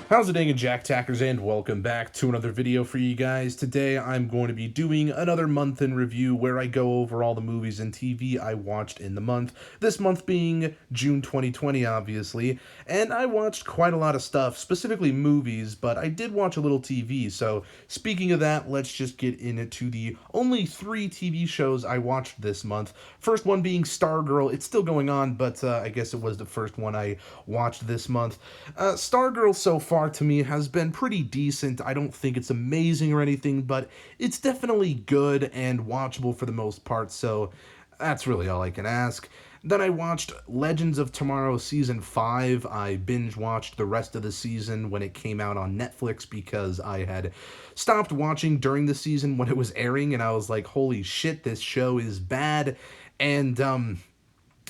How's it going, Jack Tackers, and welcome back to another video for you guys. Today I'm going to be doing another month in review where I go over all the movies and TV I watched in the month. This month being June 2020, obviously, and I watched quite a lot of stuff, specifically movies, but I did watch a little TV. So speaking of that, let's just get into the only 3 TV shows I watched this month. First one being Stargirl. It's still going on, but I guess it was the first one I watched this month. Stargirl so far to me has been pretty decent. I don't think it's amazing or anything, but it's definitely good and watchable for the most part, so that's really all I can ask. Then I watched Legends of Tomorrow Season 5. I binge-watched the rest of the season when it came out on Netflix because I had stopped watching during the season when it was airing, and I was like, holy shit, this show is bad. And,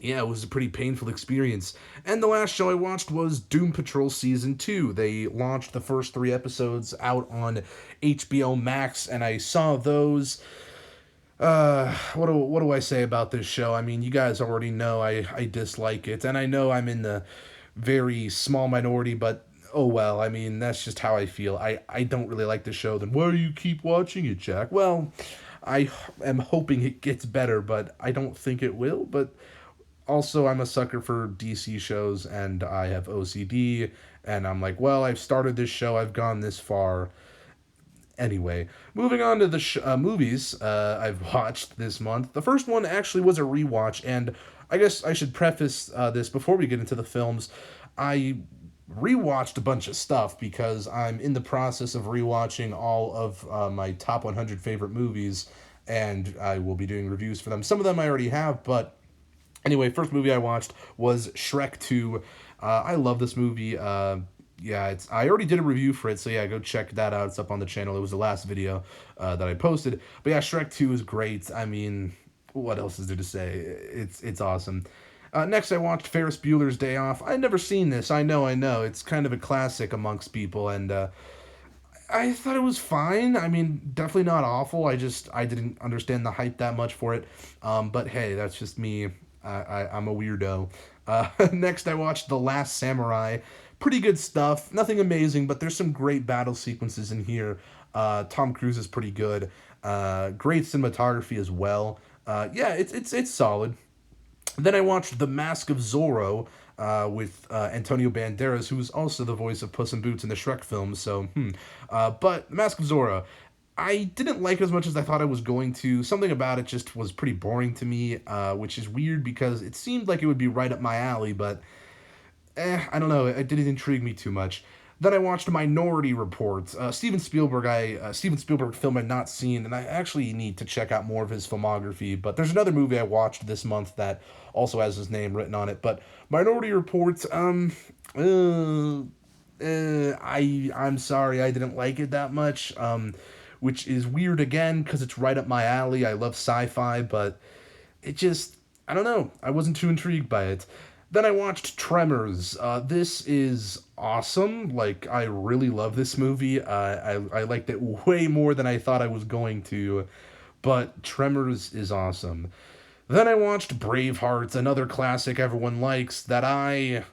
yeah, it was a pretty painful experience. And the last show I watched was Doom Patrol Season 2. They launched the first 3 episodes out on HBO Max, and I saw those. What do I say about this show? I mean, you guys already know I dislike it, and I know I'm in the very small minority, but oh well, I mean, that's just how I feel. I don't really like the show. Then why do you keep watching it, Jack? Well, I am hoping it gets better, but I don't think it will, but also I'm a sucker for DC shows and I have OCD and I'm like, well, I've started this show, I've gone this far. Anyway, moving on to the movies I've watched this month. The first one actually was a rewatch, and I guess I should preface this before we get into the films. I rewatched a bunch of stuff because I'm in the process of rewatching all of my top 100 favorite movies, and I will be doing reviews for them. Some of them I already have, but anyway, first movie I watched was Shrek 2. I love this movie. Yeah, I already did a review for it, so yeah, go check that out. It's up on the channel. It was the last video that I posted. But yeah, Shrek 2 is great. I mean, what else is there to say? It's awesome. Next, I watched Ferris Bueller's Day Off. I'd never seen this. I know. It's kind of a classic amongst people, and I thought it was fine. I mean, definitely not awful. I didn't understand the hype that much for it. But hey, that's just me. I'm a weirdo. Next, I watched The Last Samurai. Pretty good stuff. Nothing amazing, but there's some great battle sequences in here. Tom Cruise is pretty good. Great cinematography as well. Yeah, it's solid. Then I watched The Mask of Zorro with Antonio Banderas, who's also the voice of Puss in Boots in the Shrek films. So, but The Mask of Zorro, I didn't like it as much as I thought I was going to. Something about it just was pretty boring to me, which is weird because it seemed like it would be right up my alley, but I don't know. It didn't intrigue me too much. Then I watched Minority Report, Steven Spielberg film I'd not seen, and I actually need to check out more of his filmography. But there's another movie I watched this month that also has his name written on it. But Minority Report, I'm sorry, I didn't like it that much. Which is weird again because it's right up my alley. I love sci-fi, but it just, I don't know. I wasn't too intrigued by it. Then I watched Tremors. This is awesome. Like, I really love this movie. I liked it way more than I thought I was going to, but Tremors is awesome. Then I watched Braveheart, another classic everyone likes that I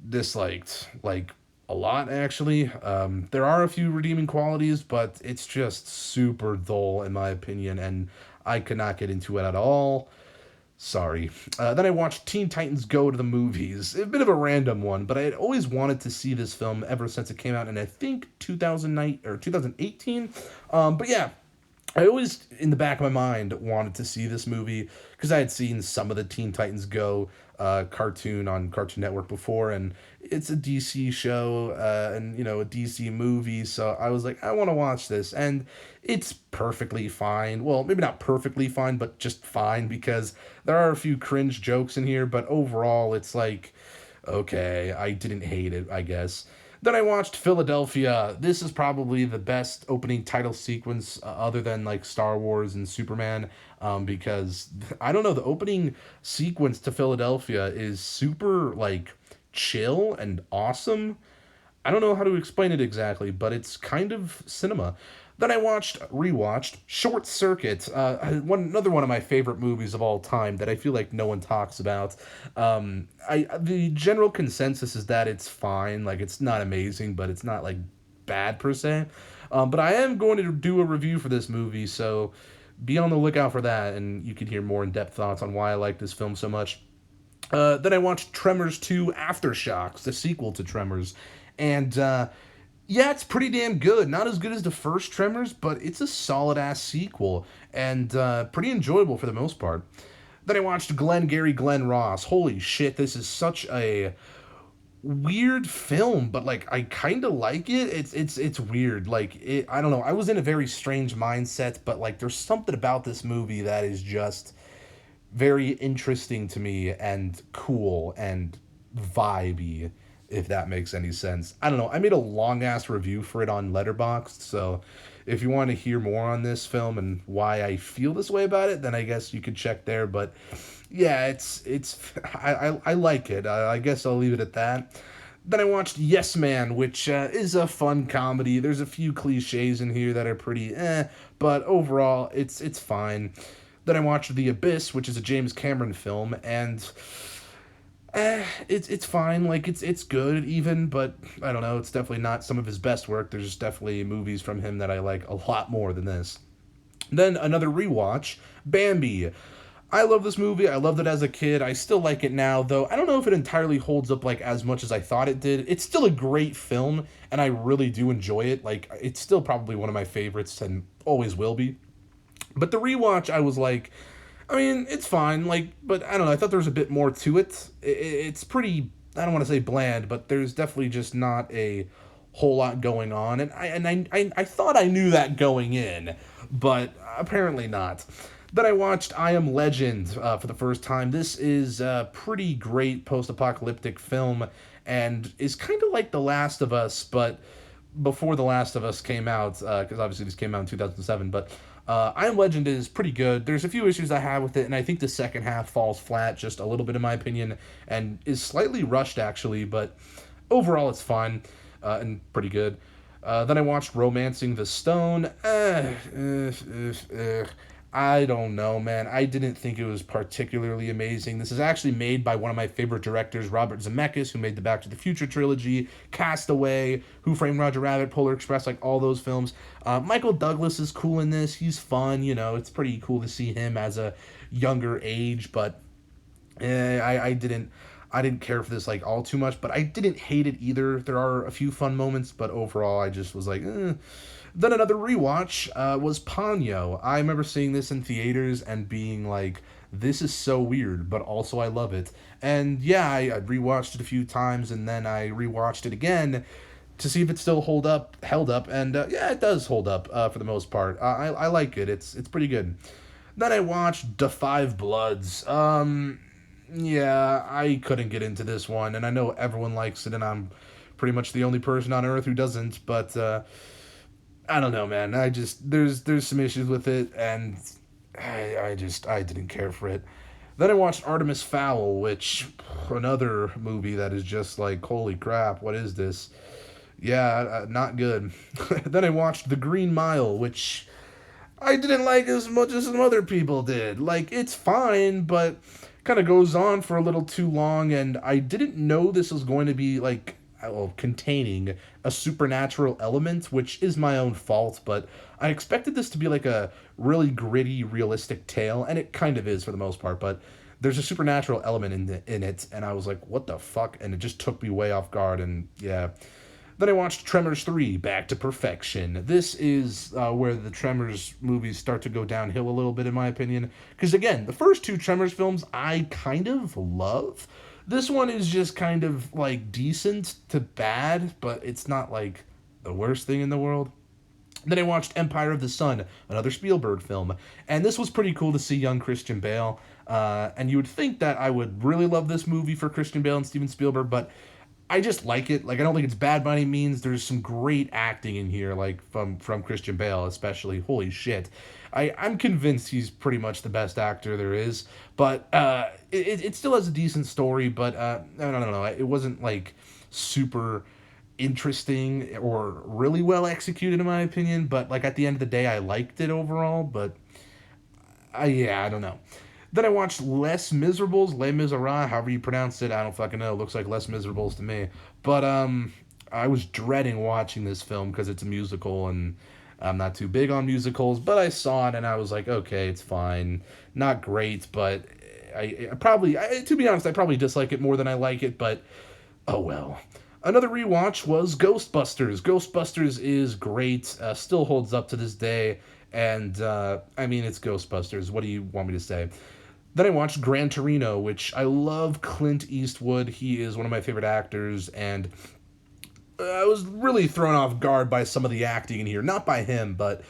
disliked, like, a lot, actually. There are a few redeeming qualities, but it's just super dull, in my opinion, and I could not get into it at all. Sorry. Then I watched Teen Titans Go to the Movies. A bit of a random one, but I had always wanted to see this film ever since it came out in, I think, 2009 or 2018. But yeah, I always, in the back of my mind, wanted to see this movie because I had seen some of the Teen Titans Go cartoon on Cartoon Network before, and it's a DC show and, you know, a DC movie, so I was like, I want to watch this, and it's perfectly fine. Well, maybe not perfectly fine, but just fine, because there are a few cringe jokes in here, but overall, it's like, okay, I didn't hate it, I guess. Then I watched Philadelphia. This is probably the best opening title sequence other than like Star Wars and Superman, because I don't know, the opening sequence to Philadelphia is super like chill and awesome. I don't know how to explain it exactly, but it's kind of cinema. Then I rewatched Short Circuit, another one of my favorite movies of all time that I feel like no one talks about. The general consensus is that it's fine, like it's not amazing, but it's not like bad per se. But I am going to do a review for this movie, so be on the lookout for that, and you can hear more in depth thoughts on why I like this film so much. Then I watched Tremors 2 Aftershocks, the sequel to Tremors, and yeah, it's pretty damn good. Not as good as the first Tremors, but it's a solid ass sequel and pretty enjoyable for the most part. Then I watched Glengarry Glen Ross. Holy shit, this is such a weird film, but like I kind of like it. It's weird. Like I don't know. I was in a very strange mindset, but like there's something about this movie that is just very interesting to me and cool and vibey, if that makes any sense. I don't know. I made a long ass review for it on Letterboxd, so if you want to hear more on this film and why I feel this way about it, then I guess you could check there. But yeah, it's I like it. I guess I'll leave it at that. Then I watched Yes Man, which is a fun comedy. There's a few cliches in here that are pretty but overall it's fine. Then I watched The Abyss, which is a James Cameron film, and it's fine. Like it's good even, but I don't know. It's definitely not some of his best work. There's definitely movies from him that I like a lot more than this. Then another rewatch, Bambi. I love this movie. I loved it as a kid. I still like it now, though. I don't know if it entirely holds up like as much as I thought it did. It's still a great film, and I really do enjoy it. Like it's still probably one of my favorites and always will be. But the rewatch, I was like, I mean, it's fine, like, but I don't know, I thought there was a bit more to it. It's pretty, I don't want to say bland, but there's definitely just not a whole lot going on, and I thought I knew that going in, but apparently not. Then I watched I Am Legend for the first time. This is a pretty great post-apocalyptic film, and is kind of like The Last of Us, but before The Last of Us came out, because obviously this came out in 2007, but I Am Legend is pretty good. There's a few issues I have with it, and I think the second half falls flat just a little bit in my opinion, and is slightly rushed actually, but overall it's fun and pretty good. Then I watched Romancing the Stone. I don't know, man. I didn't think it was particularly amazing. This is actually made by one of my favorite directors, Robert Zemeckis, who made the Back to the Future trilogy, Castaway, Who Framed Roger Rabbit, Polar Express, like all those films. Michael Douglas is cool in this. He's fun, you know. It's pretty cool to see him as a younger age, but I didn't care for this like all too much, but I didn't hate it either. There are a few fun moments, but overall I just was like, eh. Then another rewatch was Ponyo. I remember seeing this in theaters and being like, this is so weird, but also I love it. And yeah, I rewatched it a few times, and then I rewatched it again to see if it still held up, and yeah, it does hold up for the most part. I like it. It's pretty good. Then I watched Da 5 Bloods. Yeah, I couldn't get into this one, and I know everyone likes it, and I'm pretty much the only person on earth who doesn't, but I don't know, man. I just there's some issues with it, and I didn't care for it. Then I watched Artemis Fowl, which another movie that is just like, holy crap, what is this? Yeah, not good. Then I watched The Green Mile, which I didn't like as much as some other people did. Like, it's fine, but kind of goes on for a little too long, and I didn't know this was going to be like, well, containing a supernatural element, which is my own fault, but I expected this to be like a really gritty, realistic tale, and it kind of is for the most part, but there's a supernatural element in it, and I was like, what the fuck? And it just took me way off guard, and yeah. Then I watched Tremors 3, Back to Perfection. This is where the Tremors movies start to go downhill a little bit, in my opinion. Because, again, the first two Tremors films I kind of love. This one is just kind of, like, decent to bad, but it's not, like, the worst thing in the world. Then I watched Empire of the Sun, another Spielberg film. And this was pretty cool to see young Christian Bale. And you would think that I would really love this movie for Christian Bale and Steven Spielberg, but I just like it. Like, I don't think it's bad by any means. There's some great acting in here, like, from Christian Bale, especially. Holy shit. I'm convinced he's pretty much the best actor there is. But it still has a decent story, but I don't know. It wasn't, like, super interesting or really well executed in my opinion, but like at the end of the day I liked it overall, but yeah, I don't know. Then I watched Les Miserables, Les Miserables, however you pronounce it. I don't fucking know. It looks like Les Miserables to me. But I was dreading watching this film because it's a musical and I'm not too big on musicals. But I saw it and I was like, okay, it's fine. Not great, but I probably, to be honest, I probably dislike it more than I like it. But oh well. Another rewatch was Ghostbusters. Ghostbusters is great, still holds up to this day, and I mean, it's Ghostbusters. What do you want me to say? Then I watched Gran Torino, which I love Clint Eastwood. He is one of my favorite actors, and I was really thrown off guard by some of the acting in here. Not by him, but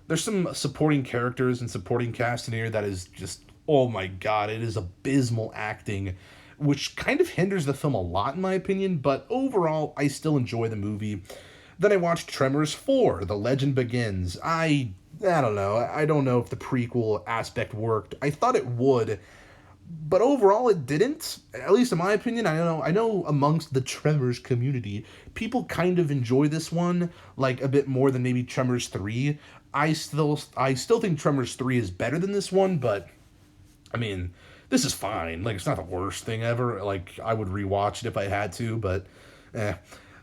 there's some supporting characters and supporting cast in here that is just, oh my god, it is abysmal acting, which kind of hinders the film a lot in my opinion, but overall, I still enjoy the movie. Then I watched Tremors 4, The Legend Begins. I don't know. I don't know if the prequel aspect worked. I thought it would, but overall it didn't. At least in my opinion, I know amongst the Tremors community, people kind of enjoy this one like a bit more than maybe Tremors 3. I still think Tremors 3 is better than this one, but I mean, this is fine. Like, it's not the worst thing ever. Like, I would rewatch it if I had to, but eh.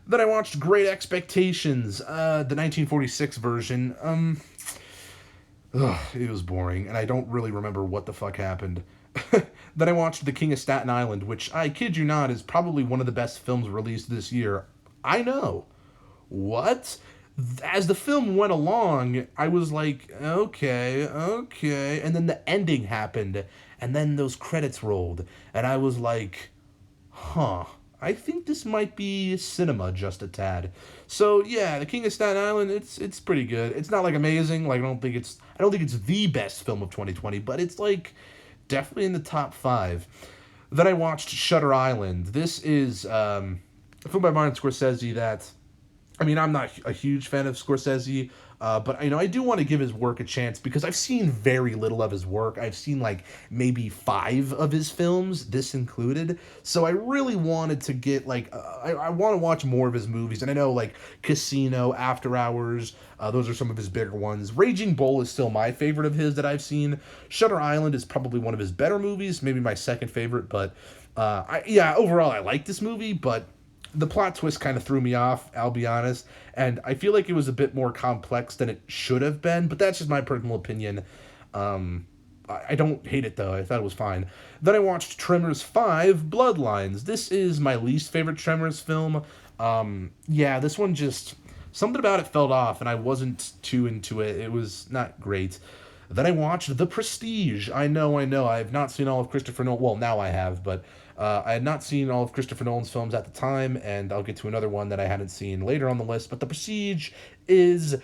Then I watched Great Expectations, the 1946 version. It was boring, and I don't really remember what the fuck happened. Then I watched The King of Staten Island, which, I kid you not, is probably one of the best films released this year. I know. What? As the film went along, I was like, okay, okay. And then the ending happened, and then those credits rolled, and I was like, huh. I think this might be cinema just a tad. So yeah, The King of Staten Island, it's pretty good. It's not like amazing. Like I don't think it's the best film of 2020, but it's like definitely in the top 5. Then I watched Shutter Island. This is a film by Martin Scorsese that, I mean, I'm not a huge fan of Scorsese, but I do want to give his work a chance because I've seen very little of his work. I've seen like maybe 5 of his films, this included. So I really wanted to get like I want to watch more of his movies, and I know like Casino, After Hours, those are some of his bigger ones. Raging Bull is still my favorite of his that I've seen. Shutter Island is probably one of his better movies, maybe my second favorite. But overall I like this movie, but the plot twist kind of threw me off, I'll be honest, and I feel like it was a bit more complex than it should have been, but that's just my personal opinion. I don't hate it, though. I thought it was fine. Then I watched Tremors 5, Bloodlines. This is my least favorite Tremors film. This one just, something about it felt off, and I wasn't too into it. It was not great. Then I watched The Prestige. I know. I have not seen all of Christopher Nolan. Well, now I have, but I had not seen all of Christopher Nolan's films at the time, and I'll get to another one that I hadn't seen later on the list. But The Prestige is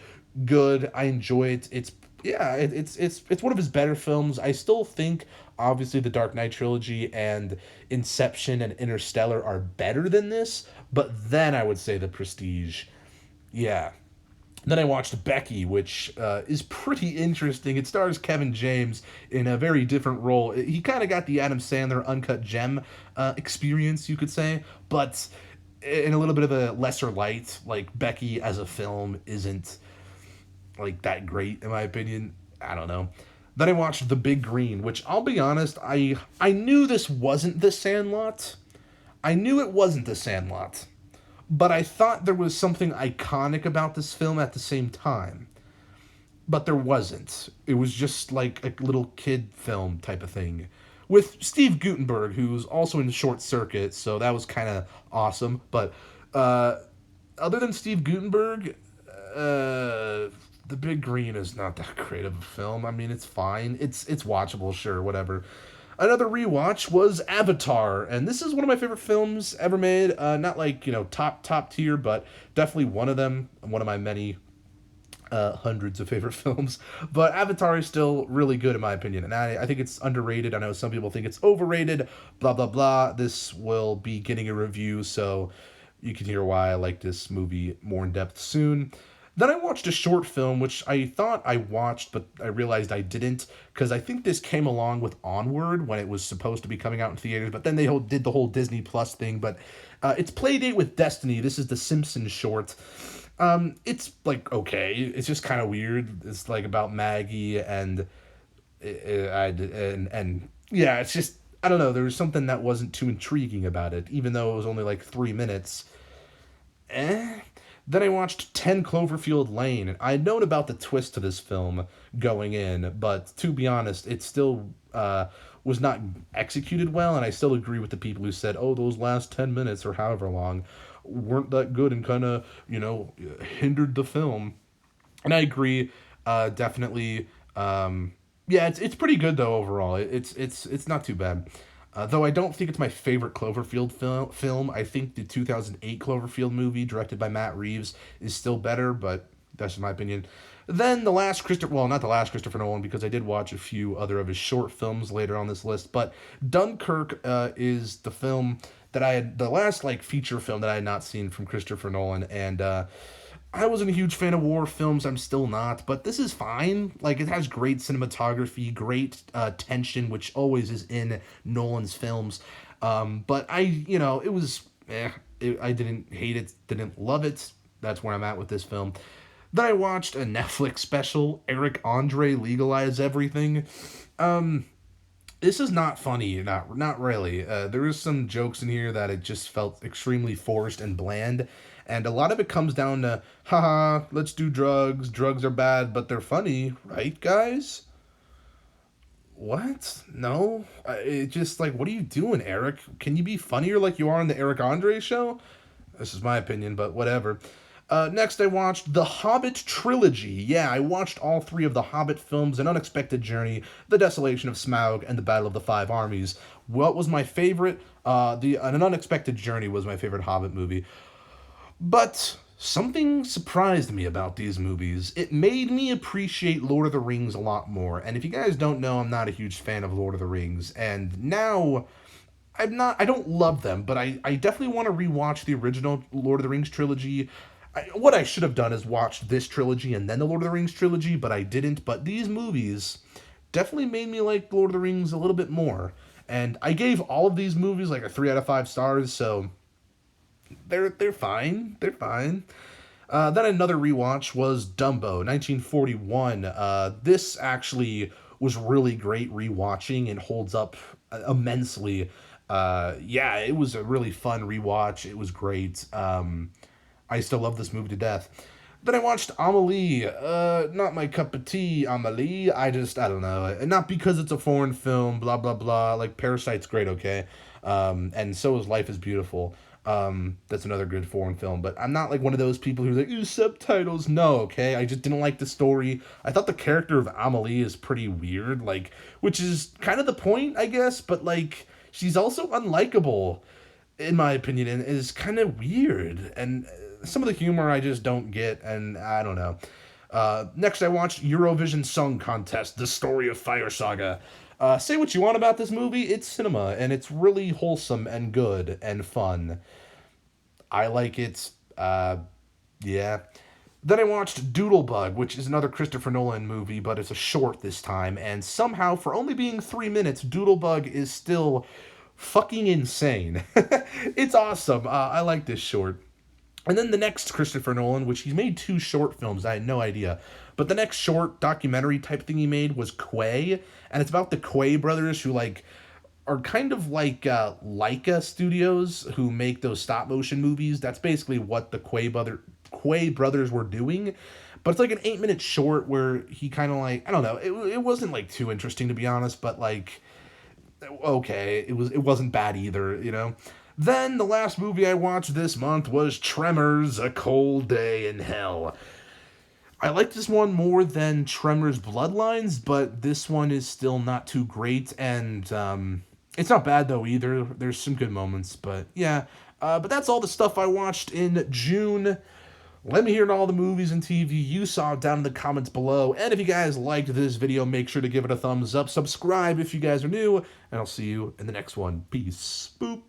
good. I enjoy it. It's one of his better films. I still think, obviously, the Dark Knight trilogy and Inception and Interstellar are better than this, but then I would say The Prestige. Yeah. Then I watched Becky, which is pretty interesting. It stars Kevin James in a very different role. He kind of got the Adam Sandler Uncut Gem experience, you could say, but in a little bit of a lesser light. Like, Becky as a film isn't like that great, in my opinion. I don't know. Then I watched The Big Green, which, I'll be honest, I knew this wasn't The Sandlot. I knew it wasn't The Sandlot. But I thought there was something iconic about this film at the same time. But there wasn't. It was just like a little kid film type of thing. With Steve Guttenberg, who's also in Short Circuit, so that was kind of awesome. But other than Steve Guttenberg, The Big Green is not that great of a film. I mean, it's fine. It's watchable, sure, whatever. Another rewatch was Avatar, and this is one of my favorite films ever made. Not like, top tier, but definitely one of them. One of my many hundreds of favorite films. But Avatar is still really good in my opinion, and I think it's underrated. I know some people think it's overrated, blah, blah, blah. This will be getting a review, so you can hear why I like this movie more in depth soon. Then I watched a short film, which I thought I watched, but I realized I didn't, because I think this came along with Onward when it was supposed to be coming out in theaters, but then they did the whole Disney Plus thing. But it's Playdate with Destiny. This is the Simpsons short. It's like okay. It's just kind of weird. It's like about Maggie and yeah. It's just I don't know. There was something that wasn't too intriguing about it, even though it was only like 3 minutes. Eh. Then I watched 10 Cloverfield Lane. I'd known about the twist to this film going in, but to be honest, it still was not executed well, and I still agree with the people who said, oh, those last 10 minutes or however long weren't that good and kind of, hindered the film. And I agree, definitely. Yeah, it's pretty good though overall. It's not too bad. Though I don't think it's my favorite Cloverfield film. I think the 2008 Cloverfield movie, directed by Matt Reeves, is still better, but that's my opinion. Then not the last Christopher Nolan, because I did watch a few other of his short films later on this list, but Dunkirk is the last like feature film that I had not seen from Christopher Nolan, and I wasn't a huge fan of war films. I'm still not, but this is fine. Like, it has great cinematography, great tension, which always is in Nolan's films. But it was, I didn't hate it, didn't love it. That's where I'm at with this film. Then I watched a Netflix special, Eric Andre Legalize Everything. This is not funny, not really. There is some jokes in here that it just felt extremely forced and bland, and a lot of it comes down to, haha, let's do drugs. Drugs are bad, but they're funny, right, guys? What? No? It just like, what are you doing, Eric? Can you be funnier like you are on the Eric Andre show? This is my opinion, but whatever. Next, I watched The Hobbit Trilogy. Yeah, I watched all three of the Hobbit films, An Unexpected Journey, The Desolation of Smaug, and The Battle of the Five Armies. What was my favorite? An Unexpected Journey was my favorite Hobbit movie. But something surprised me about these movies. It made me appreciate Lord of the Rings a lot more. And if you guys don't know, I'm not a huge fan of Lord of the Rings. And now I don't love them, but I definitely want to rewatch the original Lord of the Rings trilogy. What I should have done is watched this trilogy and then the Lord of the Rings trilogy, but I didn't. But these movies definitely made me like Lord of the Rings a little bit more. And I gave all of these movies like a 3 out of 5 stars, so they're fine. They're fine. Then another rewatch was Dumbo, 1941. This actually was really great rewatching and holds up immensely. Yeah, it was a really fun rewatch. It was great. I still love this movie to death. Then I watched Amelie. Not my cup of tea, Amelie. I don't know. Not because it's a foreign film, blah, blah, blah. Like, Parasite's great, okay? And so is Life is Beautiful. That's another good foreign film. But I'm not like one of those people who's like, use subtitles. No, okay? I just didn't like the story. I thought the character of Amelie is pretty weird, like, which is kind of the point, I guess. But, like, she's also unlikable, in my opinion, and is kind of weird. And some of the humor I just don't get, and I don't know. Next, I watched Eurovision Song Contest, The Story of Fire Saga. Say what you want about this movie, it's cinema, and it's really wholesome and good and fun. I like it. Yeah. Then I watched Doodlebug, which is another Christopher Nolan movie, but it's a short this time, and somehow, for only being 3 minutes, Doodlebug is still fucking insane. It's awesome. I like this short. And then the next Christopher Nolan, which he's made 2 short films, I had no idea. But the next short documentary type thing he made was Quay, and it's about the Quay brothers who, like, are kind of like Leica Studios who make those stop motion movies. That's basically what the Quay brothers were doing. But it's like an 8-minute short where he kind of like, I don't know, it wasn't like too interesting to be honest, but like, okay, it wasn't bad either, you know? Then the last movie I watched this month was Tremors, A Cold Day in Hell. I like this one more than Tremors Bloodlines, but this one is still not too great, and it's not bad though either. There's some good moments, but yeah. But that's all the stuff I watched in June. Let me hear all the movies and TV you saw down in the comments below. And if you guys liked this video, make sure to give it a thumbs up. Subscribe if you guys are new, and I'll see you in the next one. Peace. Boop.